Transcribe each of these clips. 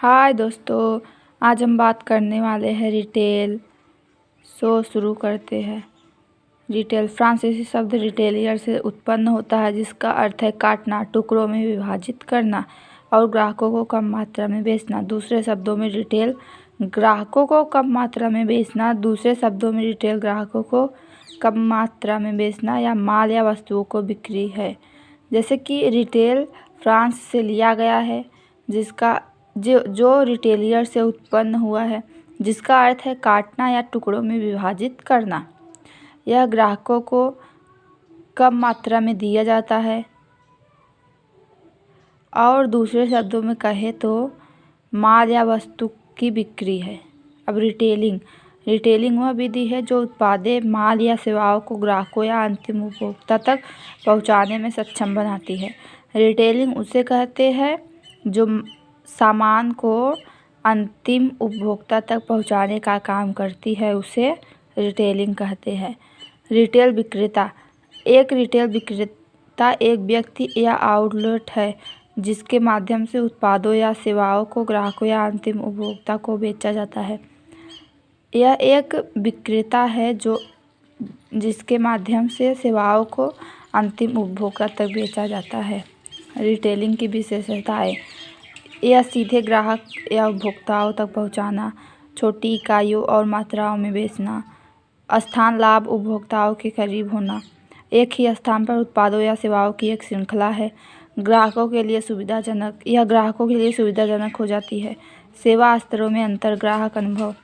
हाय दोस्तों, आज हम बात करने वाले हैं रिटेल। शुरू करते हैं। रिटेल फ्रांसीसी शब्द रिटेलियर से उत्पन्न होता है, जिसका अर्थ है काटना, टुकड़ों में विभाजित करना और ग्राहकों को कम मात्रा में बेचना। दूसरे शब्दों में रिटेल ग्राहकों को कम मात्रा में बेचना ग्राहकों को कम मात्रा में बेचना या माल या वस्तुओं को बिक्री है। जैसे कि रिटेल फ्रांस से लिया गया है, जिसका जो रिटेलियर से उत्पन्न हुआ है, जिसका अर्थ है काटना या टुकड़ों में विभाजित करना। यह ग्राहकों को कम मात्रा में दिया जाता है। और दूसरे शब्दों में कहे तो माल या वस्तु की बिक्री है। अब रिटेलिंग वह विधि है जो उत्पादें, माल या सेवाओं को ग्राहकों या अंतिम उपभोक्ता तक पहुंचाने में सक्षम बनाती है। रिटेलिंग उसे कहते हैं जो सामान को अंतिम उपभोक्ता तक पहुंचाने का काम करती है, उसे रिटेलिंग कहते हैं। रिटेल विक्रेता एक व्यक्ति या आउटलेट है जिसके माध्यम से उत्पादों या सेवाओं को ग्राहकों या अंतिम उपभोक्ता को बेचा जाता है। यह एक विक्रेता है जिसके माध्यम से सेवाओं को अंतिम उपभोक्ता तक बेचा जाता है। रिटेलिंग की विशेषताएं: यह सीधे ग्राहक या उपभोक्ताओं तक पहुंचाना, छोटी इकाइयों और मात्राओं में बेचना, स्थान लाभ, उपभोक्ताओं के करीब होना, एक ही स्थान पर उत्पादों या सेवाओं की एक श्रृंखला है। यह ग्राहकों के लिए सुविधाजनक हो जाती है। सेवा स्तरों में अंतर, ग्राहक अनुभव,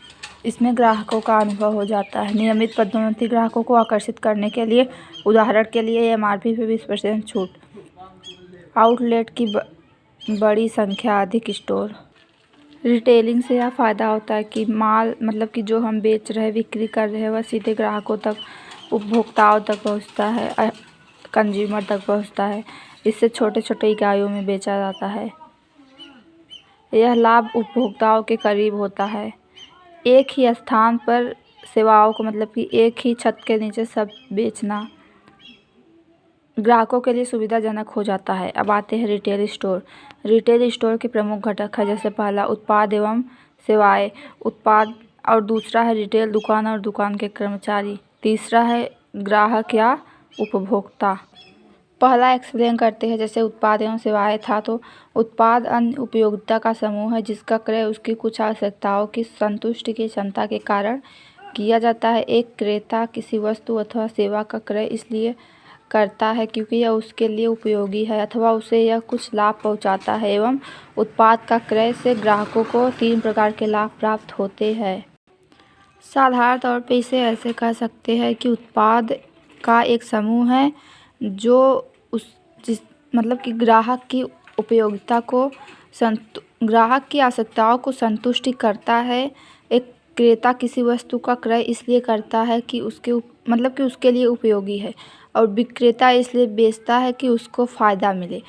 इसमें ग्राहकों का अनुभव हो जाता है। नियमित पदोन्नति, ग्राहकों को आकर्षित करने के लिए, उदाहरण के लिए MRP पे 20% छूट। आउटलेट की बड़ी संख्या, अधिक स्टोर। रिटेलिंग से यह फ़ायदा होता है कि माल कि जो हम बेच रहे हैं, बिक्री कर रहे हैं, वह सीधे ग्राहकों तक, उपभोक्ताओं तक पहुंचता है, कंज्यूमर तक पहुंचता है। इससे छोटे छोटे इकाइयों में बेचा जाता है। यह लाभ उपभोक्ताओं के करीब होता है। एक ही स्थान पर सेवाओं को कि एक ही छत के नीचे सब बेचना ग्राहकों के लिए सुविधाजनक हो जाता है। अब आते हैं रिटेल स्टोर। रिटेल स्टोर के प्रमुख घटक है, जैसे पहला उत्पाद एवं सेवाएं, उत्पाद, और दूसरा है रिटेल दुकान और दुकान के कर्मचारी, तीसरा है ग्राहक या उपभोक्ता। पहला एक्सप्लेन करते हैं। जैसे उत्पाद एवं सेवाएं था, तो उत्पाद अन्य उपयोगिता का समूह है जिसका क्रय उसकी कुछ आवश्यकताओं की संतुष्टि की क्षमता के कारण किया जाता है। एक क्रेता किसी वस्तु अथवा सेवा का क्रय इसलिए करता है क्योंकि यह उसके लिए उपयोगी है अथवा उसे यह कुछ लाभ पहुंचाता है। एवं उत्पाद का क्रय से ग्राहकों को 3 प्रकार के लाभ प्राप्त होते हैं। साधारण तौर पे इसे ऐसे कह सकते हैं कि उत्पाद का एक समूह है जो कि ग्राहक की उपयोगिता को ग्राहक की आवश्यकताओं को संतुष्टि करता है। एक क्रेता किसी वस्तु का क्रय इसलिए करता है कि उसके लिए उपयोगी है, और विक्रेता इसलिए बेचता है कि उसको फ़ायदा मिले।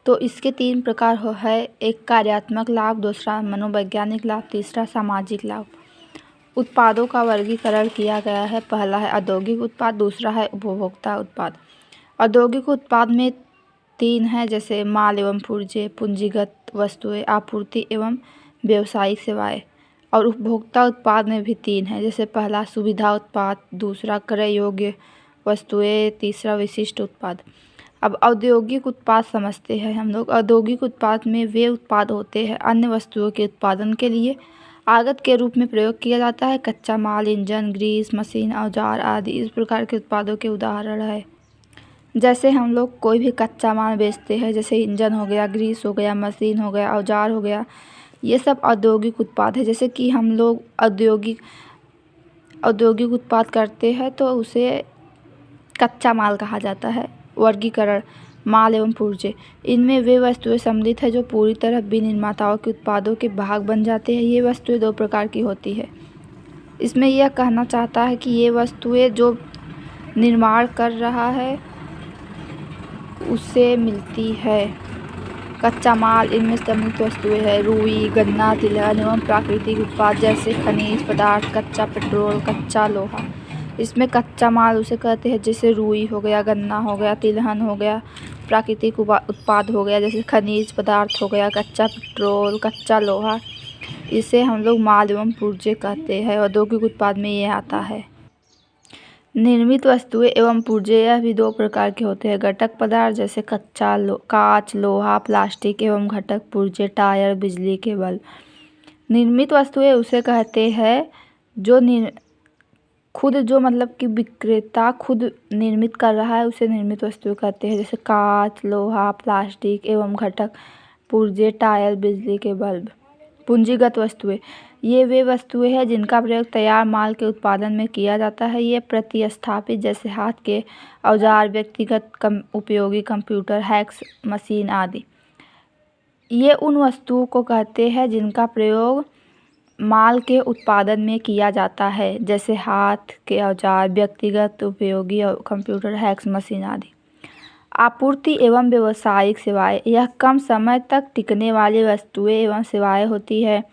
तो इसके 3 प्रकार है, एक कार्यात्मक लाभ, दूसरा मनोवैज्ञानिक लाभ, तीसरा सामाजिक लाभ। उत्पादों का वर्गीकरण किया गया है। पहला है औद्योगिक उत्पाद, दूसरा है उपभोक्ता उत्पाद। औद्योगिक उत्पाद में 3 हैं, जैसे माल एवं पुर्जे, पूंजीगत वस्तुएं, आपूर्ति एवं व्यावसायिक सेवाएं। और उपभोक्ता उत्पाद में भी 3 हैं, जैसे पहला सुविधा उत्पाद, दूसरा क्रय योग्य वस्तुएं, तीसरा विशिष्ट उत्पाद। अब औद्योगिक उत्पाद समझते हैं हम लोग। औद्योगिक उत्पाद में वे उत्पाद होते हैं अन्य वस्तुओं के उत्पादन के लिए आगत के रूप में प्रयोग किया जाता है। कच्चा माल, इंजन, ग्रीस, मशीन, औजार आदि इस प्रकार के उत्पादों के उदाहरण है। जैसे हम लोग कोई भी कच्चा माल बेचते हैं, जैसे इंजन हो गया, ग्रीस हो गया, मशीन हो गया, औजार हो गया, ये सब औद्योगिक उत्पाद है। जैसे कि हम लोग औद्योगिक उत्पाद करते हैं तो उसे कच्चा माल कहा जाता है। वर्गीकरण: माल एवं पुर्जे, इनमें वे वस्तुएं सम्मिलित है जो पूरी तरह विनिर्माताओं के उत्पादों के भाग बन जाते हैं। ये वस्तुएं 2 प्रकार की होती है। इसमें यह कहना चाहता है कि ये वस्तुएं जो निर्माण कर रहा है उसे मिलती है। कच्चा माल, इनमें सम्मिलित वस्तुएं हैं रुई, गन्ना, तिलहन एवं प्राकृतिक उत्पाद जैसे खनिज पदार्थ, कच्चा पेट्रोल, कच्चा लोहा। इसमें कच्चा माल उसे कहते हैं जैसे रुई हो गया, गन्ना हो गया, तिलहन हो गया। प्राकृतिक उत्पाद हो गया जैसे खनिज पदार्थ हो गया, कच्चा पेट्रोल, कच्चा लोहा। इसे हम लोग माल एवं पुर्जे कहते हैं। औद्योगिक उत्पाद में ये आता है। निर्मित वस्तुएं एवं पुर्जे यह भी दो प्रकार के होते हैं। घटक पदार्थ जैसे कांच, लोहा, प्लास्टिक एवं घटक पुर्जे, टायर, बिजली के बल्ब। निर्मित वस्तुएं उसे कहते हैं जो खुद जो मतलब कि विक्रेता खुद निर्मित कर रहा है, उसे निर्मित वस्तुएं कहते हैं। जैसे कांच, लोहा, प्लास्टिक एवं घटक पुर्जे, टायर, बिजली के बल्ब। पूंजीगत वस्तुएं ये वे वस्तुएं हैं जिनका प्रयोग तैयार माल के उत्पादन में किया जाता है। ये प्रतिस्थापित जैसे हाथ के औजार, व्यक्तिगत उपयोगी कंप्यूटर, हैक्स मशीन आदि। ये उन वस्तुओं को कहते हैं जिनका प्रयोग माल के उत्पादन में किया जाता है, जैसे हाथ के औजार, व्यक्तिगत उपयोगी कंप्यूटर, हैक्स मशीन आदि। आपूर्ति एवं व्यावसायिक सेवाएं यह कम समय तक टिकने वाली वस्तुएं एवं सेवाएं होती है।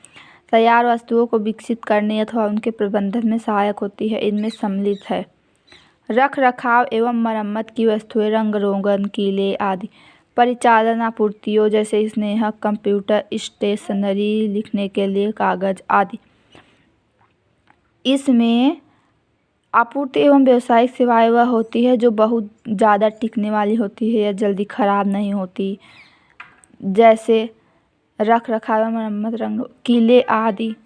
तैयार वस्तुओं को विकसित करने अथवा उनके प्रबंधन में सहायक होती है। इनमें सम्मिलित है रख रखाव एवं मरम्मत की वस्तुएं, रंग रोगन, कीले आदि। परिचालन आपूर्तियों जैसे स्नेहक, कंप्यूटर, स्टेशनरी, लिखने के लिए कागज आदि। इसमें आपूर्ति एवं व्यावसायिक सेवाएं वह होती है जो बहुत ज़्यादा टिकने वाली होती है या जल्दी खराब नहीं होती, जैसे रख रखाव, मरम्मत, रंग, कीले आदि।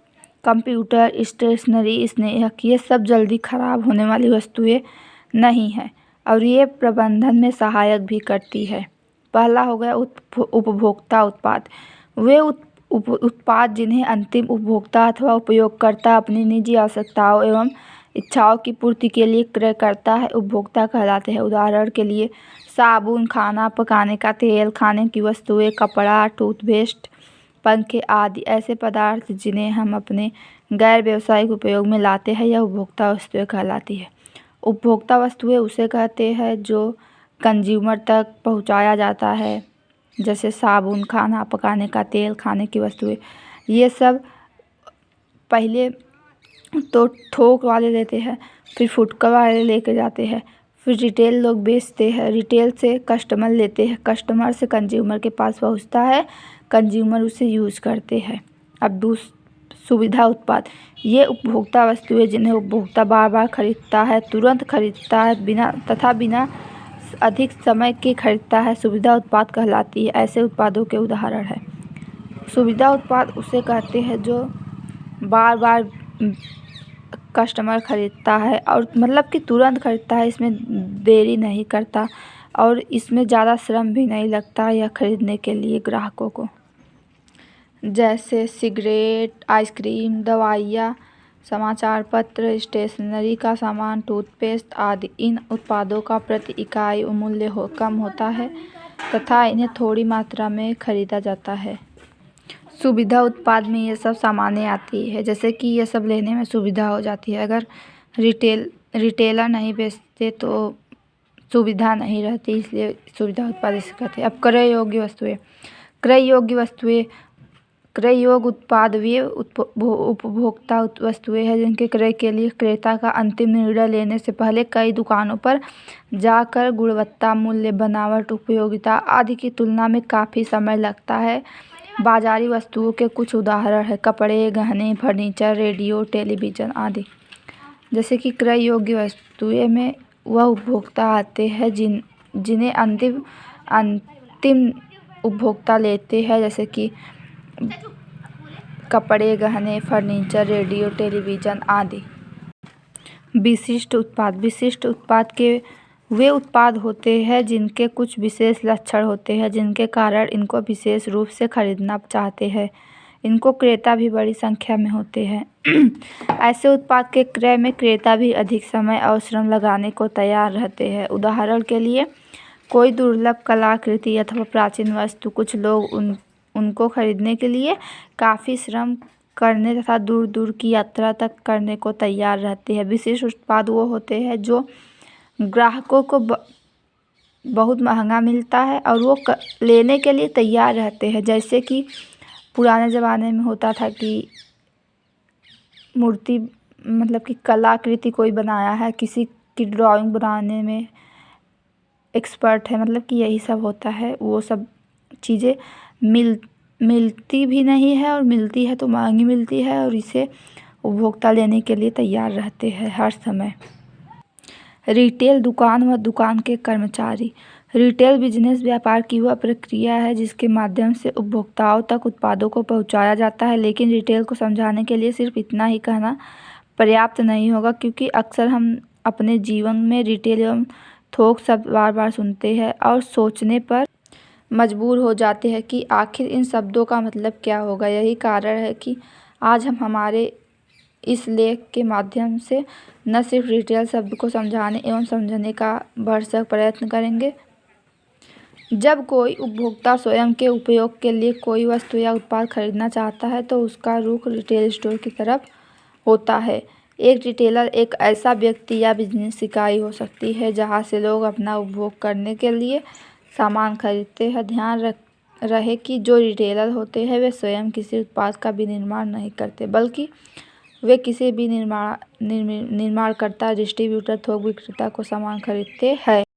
कंप्यूटर, स्टेशनरी, स्नेहक ये सब जल्दी खराब होने वाली वस्तुएं नहीं है और ये प्रबंधन में सहायक भी करती है। पहला हो गया उपभोक्ता उत्पाद। वे उत्पाद जिन्हें अंतिम उपभोक्ता अथवा उपयोगकर्ता अपनी निजी आवश्यकताओं एवं इच्छाओं की पूर्ति के लिए क्रय करता है, उपभोक्ता कहलाते हैं। उदाहरण के लिए साबुन, खाना पकाने का तेल, खाने की वस्तुएं, कपड़ा, टूथपेस्ट, पंखे आदि ऐसे पदार्थ जिन्हें हम अपने गैर व्यावसायिक उपयोग में लाते हैं, यह उपभोक्ता वस्तुएं कहलाती है। उपभोक्ता वस्तुएं उसे कहते हैं जो कंज्यूमर तक पहुंचाया जाता है, जैसे साबुन, खाना पकाने का तेल, खाने की वस्तुएं। ये सब पहले तो थोक वाले लेते हैं, फिर फुटकर वाले लेके जाते हैं, फिर रिटेल लोग बेचते हैं, रिटेल से कस्टमर लेते हैं, कस्टमर से कंज्यूमर के पास पहुंचता है, कंज्यूमर उसे यूज़ करते हैं। अब सुविधा उत्पाद ये उपभोक्ता वस्तुएं जिन्हें उपभोक्ता बार बार खरीदता है, तुरंत खरीदता है, बिना अधिक समय के खरीदता है, सुविधा उत्पाद कहलाती है। ऐसे उत्पादों के उदाहरण है। सुविधा उत्पाद उसे कहते हैं जो बार बार कस्टमर खरीदता है और मतलब कि तुरंत खरीदता है, इसमें देरी नहीं करता और इसमें ज़्यादा श्रम भी नहीं लगता यह खरीदने के लिए ग्राहकों को। जैसे सिगरेट, आइसक्रीम, दवाइयाँ, समाचार पत्र, स्टेशनरी का सामान, टूथपेस्ट आदि। इन उत्पादों का प्रति इकाई मूल्य कम होता है तथा इन्हें थोड़ी मात्रा में खरीदा जाता है। सुविधा उत्पाद में ये सब सामानें आती है, जैसे कि ये सब लेने में सुविधा हो जाती है। अगर रिटेलर नहीं बेचते तो सुविधा नहीं रहती, इसलिए सुविधा उत्पाद इसे कहते हैं। अब क्रय योग्य वस्तुएं। क्रय योग्य उत्पाद वे उपभोक्ता वस्तुएं हैं जिनके क्रय के लिए क्रेता का अंतिम निर्णय लेने से पहले कई दुकानों पर जाकर गुणवत्ता, मूल्य, बनावट, उपयोगिता आदि की तुलना में काफ़ी समय लगता है। बाजारी वस्तुओं के कुछ उदाहरण है कपड़े, गहने, फर्नीचर, रेडियो, टेलीविज़न आदि। जैसे कि क्रय योग्य वस्तुएं में वह उपभोक्ता आते हैं जिन्हें अंतिम उपभोक्ता लेते हैं, जैसे कि कपड़े, गहने, फर्नीचर, रेडियो, टेलीविज़न आदि। विशिष्ट उत्पाद के वे उत्पाद होते हैं जिनके कुछ विशेष लक्षण होते हैं जिनके कारण इनको विशेष रूप से खरीदना चाहते हैं। इनको क्रेता भी बड़ी संख्या में होते हैं। ऐसे उत्पाद के क्रय में क्रेता भी अधिक समय और श्रम लगाने को तैयार रहते हैं। उदाहरण के लिए कोई दुर्लभ कलाकृति अथवा प्राचीन वस्तु, कुछ लोग उनको खरीदने के लिए काफ़ी श्रम करने तथा दूर दूर की यात्रा तक करने को तैयार रहते हैं। विशेष उत्पाद वो होते हैं जो ग्राहकों को बहुत महंगा मिलता है और वो लेने के लिए तैयार रहते हैं। जैसे कि पुराने ज़माने में होता था कि मूर्ति मतलब कि कलाकृति कोई बनाया है, किसी की ड्राइंग बनाने में एक्सपर्ट है, मतलब कि यही सब होता है। वो सब चीज़ें मिलती भी नहीं है और मिलती है तो महंगी मिलती है और इसे उपभोक्ता लेने के लिए तैयार रहते हैं हर समय। रिटेल दुकान व दुकान के कर्मचारी। रिटेल बिजनेस व्यापार की वह प्रक्रिया है जिसके माध्यम से उपभोक्ताओं तक उत्पादों को पहुंचाया जाता है। लेकिन रिटेल को समझाने के लिए सिर्फ इतना ही कहना पर्याप्त नहीं होगा, क्योंकि अक्सर हम अपने जीवन में रिटेल एवं थोक शब्द बार बार सुनते हैं और सोचने पर मजबूर हो जाते हैं कि आखिर इन शब्दों का मतलब क्या होगा। यही कारण है कि आज हम हमारे इस लेख के माध्यम से न सिर्फ रिटेल शब्द को समझाने एवं समझने का भरसक प्रयत्न करेंगे। जब कोई उपभोक्ता स्वयं के उपयोग के लिए कोई वस्तु या उत्पाद खरीदना चाहता है तो उसका रुख रिटेल स्टोर की तरफ होता है। एक रिटेलर एक ऐसा व्यक्ति या बिजनेस इकाई हो सकती है जहां से लोग अपना उपभोग करने के लिए सामान खरीदते हैं। ध्यान रहे कि जो रिटेलर होते हैं वे स्वयं किसी उत्पाद का विनिर्माण नहीं करते, बल्कि वे किसी भी निर्माणकर्ता, डिस्ट्रीब्यूटर, थोक विक्रेता को सामान खरीदते हैं।